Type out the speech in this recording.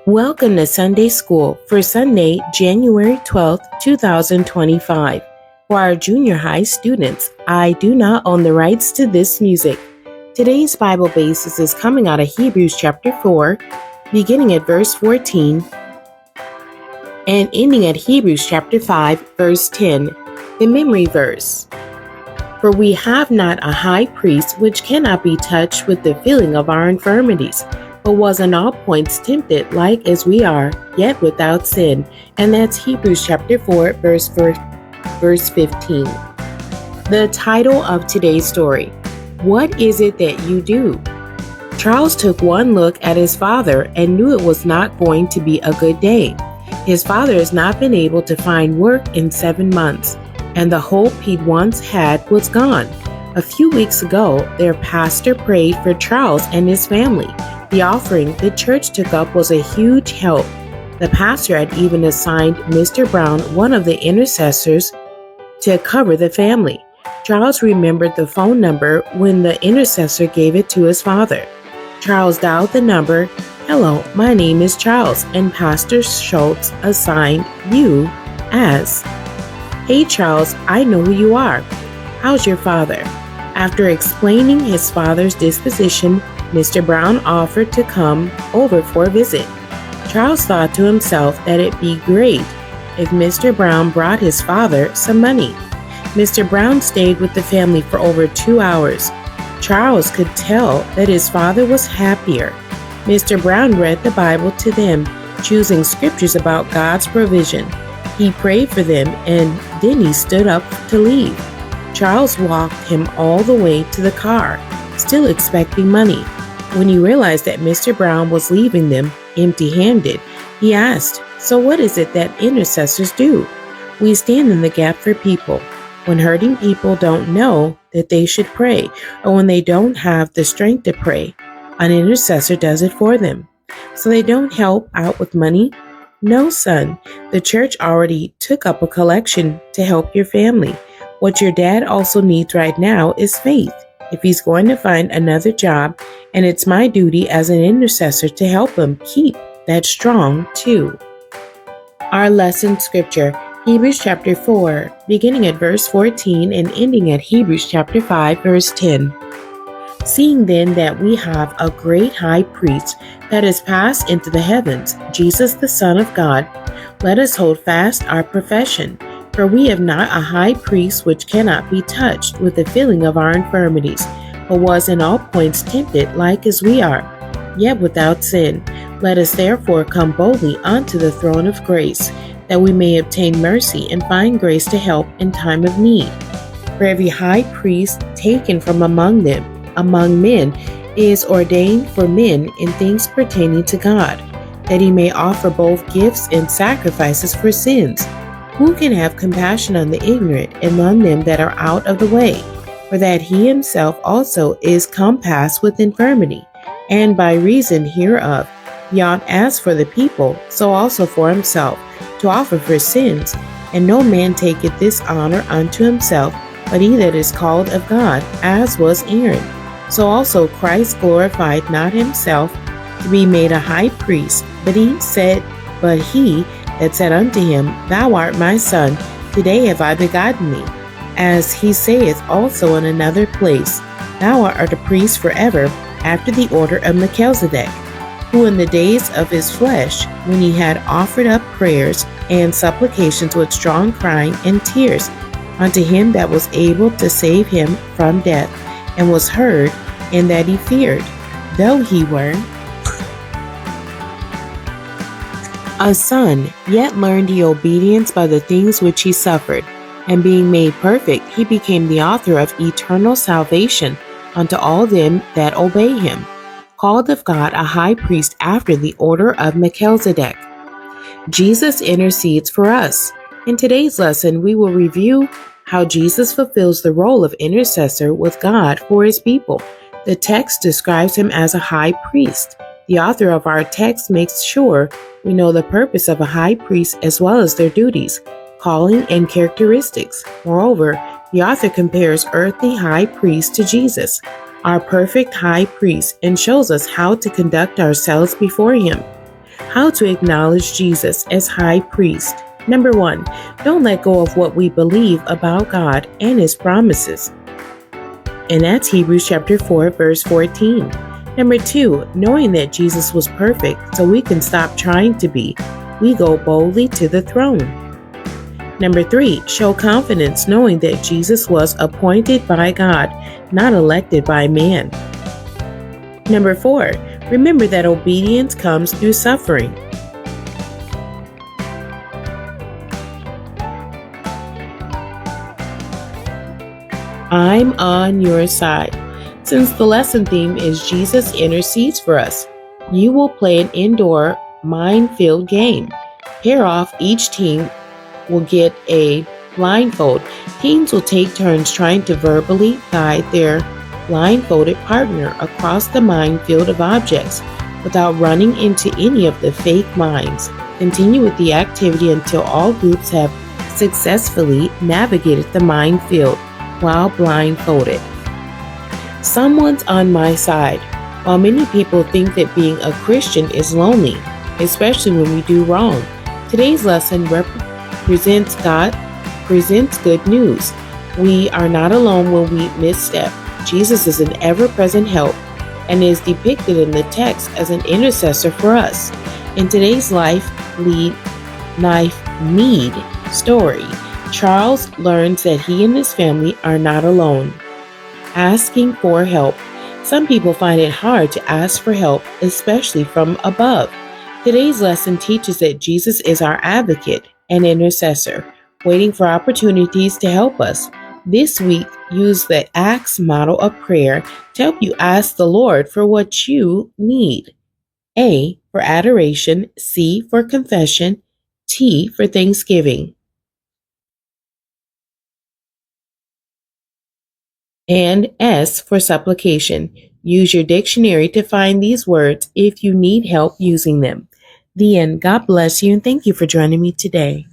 Welcome to Sunday School for Sunday, January 12th, 2025. For our junior high students, I do not own the rights to this music. Today's Bible basis is coming out of Hebrews chapter 4, beginning at verse 14, and ending at Hebrews chapter 5, verse 10, the memory verse. For we have not a high priest which cannot be touched with the feeling of our infirmities, but was in all points tempted like as we are, yet without sin. And that's Hebrews chapter 4, verse 15. The title of today's story: What is it that you do? Charles took one look at his father and knew it was not going to be a good day. His father has not been able to find work in 7 months, and the hope he'd once had was gone. A few weeks ago, their pastor prayed for Charles and his family. The offering the church took up was a huge help. The pastor had even assigned Mr. Brown, one of the intercessors, to cover the family. Charles remembered the phone number when the intercessor gave it to his father. Charles dialed the number. "Hello, my name is Charles, and Pastor Schultz assigned you as..." "Hey Charles, I know who you are. How's your father?" After explaining his father's disposition, Mr. Brown offered to come over for a visit. Charles thought to himself that it'd be great if Mr. Brown brought his father some money. Mr. Brown stayed with the family for over 2 hours. Charles could tell that his father was happier. Mr. Brown read the Bible to them, choosing scriptures about God's provision. He prayed for them, and then he stood up to leave. Charles walked him all the way to the car, still expecting money. When he realized that Mr. Brown was leaving them empty-handed, he asked, "So what is it that intercessors do?" "We stand in the gap for people. When hurting people don't know that they should pray, or when they don't have the strength to pray, an intercessor does it for them." "So they don't help out with money?" "No, son. The church already took up a collection to help your family. What your dad also needs right now is faith, if he's going to find another job, and it's my duty as an intercessor to help him keep that strong too." Our lesson scripture, Hebrews chapter 4, beginning at verse 14 and ending at Hebrews chapter 5, verse 10. "Seeing then that we have a great high priest that is passed into the heavens, Jesus the Son of God, let us hold fast our profession. For we have not a high priest which cannot be touched with the feeling of our infirmities, but was in all points tempted like as we are, yet without sin. Let us therefore come boldly unto the throne of grace, that we may obtain mercy and find grace to help in time of need. For every high priest taken from among men, is ordained for men in things pertaining to God, that he may offer both gifts and sacrifices for sins. Who can have compassion on the ignorant and on them that are out of the way? For that he himself also is compassed with infirmity, and by reason hereof he ought as for the people, so also for himself, to offer for sins. And no man taketh this honor unto himself, but he that is called of God, as was Aaron. So also Christ glorified not himself to be made a high priest, but he that said unto him, Thou art my son, today have I begotten thee. As he saith also in another place, Thou art a priest forever, after the order of Melchizedek, who in the days of his flesh, when he had offered up prayers and supplications with strong crying and tears unto him that was able to save him from death, and was heard, in that he feared, though he were a son, yet learned he obedience by the things which he suffered. And being made perfect, he became the author of eternal salvation unto all them that obey him, called of God a high priest after the order of Melchizedek. Jesus intercedes for us. In today's lesson, we will review how Jesus fulfills the role of intercessor with God for his people. The text describes him as a high priest. The author of our text makes sure we know the purpose of a high priest as well as their duties, calling, and characteristics. Moreover, the author compares earthly high priest to Jesus, our perfect high priest, and shows us how to conduct ourselves before him. How to acknowledge Jesus as high priest. Number 1, don't let go of what we believe about God and his promises. And that's Hebrews chapter 4, verse 14. Number 2, knowing that Jesus was perfect so we can stop trying to be, we go boldly to the throne. Number 3, show confidence knowing that Jesus was appointed by God, not elected by man. Number 4, remember that obedience comes through suffering. I'm on your side. Since the lesson theme is Jesus intercedes for us, you will play an indoor mind-filled game. Pair off, each team will get a blindfold. Teams will take turns trying to verbally guide their blindfolded partner across the minefield of objects without running into any of the fake mines. Continue with the activity until all groups have successfully navigated the minefield while blindfolded. Someone's on my side. While many people think that being a Christian is lonely, especially when we do wrong, today's lesson presents good news. We are not alone when we misstep. Jesus is an ever-present help and is depicted in the text as an intercessor for us. In today's life need story, Charles learns that he and his family are not alone. Asking for help. Some people find it hard to ask for help, especially from above. Today's lesson teaches that Jesus is our advocate and intercessor, waiting for opportunities to help us. This week, use the ACTS model of prayer to help you ask the Lord for what you need. A for adoration, C for confession, T for thanksgiving, and S for supplication. Use your dictionary to find these words if you need help using them. The end. God bless you and thank you for joining me today.